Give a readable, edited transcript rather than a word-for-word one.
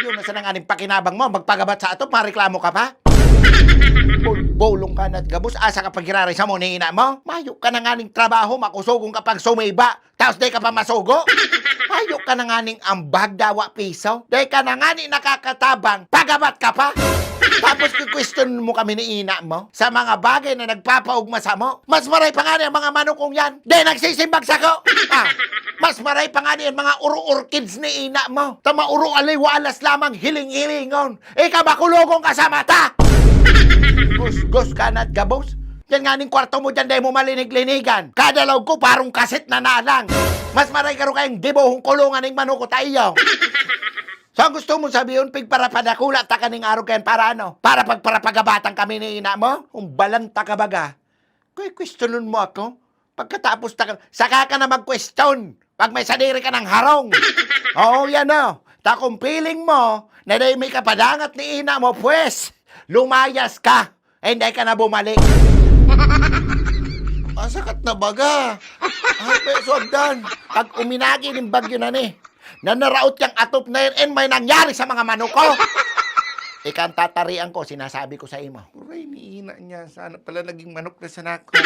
Yun na sa nanganing pakinabang mo, magpagabat sa ato, mareklamo ka pa? Bolong ka na't gabos, asa ka pagkiraray sa mo ni ina mo? Mayo ka na nganing trabaho, makusugong ka pag sumiba, tapos di ka pa masugo? Mayo ka na nganing ambag dawa piso? Di ka na nganing nakakatabang, pagabat ka pa? Tapos question mo kami ni ina mo sa mga bagay na nagpapaugma sa mo. Mas maray pa nga ang mga manukong yan. Di nagsisimbag sako. Mas maray pa nga ang mga uru-urkids ni ina mo. Tama uru aliwalas lamang hiling-hilingon. Ika makulogong ka sa mata. Gus ka na't gabos. Yan nga ning kwarto mo dyan, dahil mo malinig-linigan. Kadalaw ko parang kaset na nalang. Mas maray karo kayong dibohong kulungan ng manuko tayo. So, ang gusto mo sabihin, pigparapadakula, ta kaning araw kayan para ano? Para pagparapagabatang kami ni ina mo? Kung balanta ka baga, questionin mo ako? Pagkatapos saka ka na mag-question. Pag may sadiri ka ng harong. Oo, yan o. Ta kung feeling mo, na dahil may kapadangat ni ina mo, pues, lumayas ka. Eh, hindi ka na bumalik. Masakat na baga. Peso agdan. Pag uminagi ng bagyo na ni, na naraot yung atop na yun, and may nangyari sa mga manok ko. Ikan tatarian ko, sinasabi ko sa imo. Uray, ni ina niya. Sana pala naging manok na sana ako.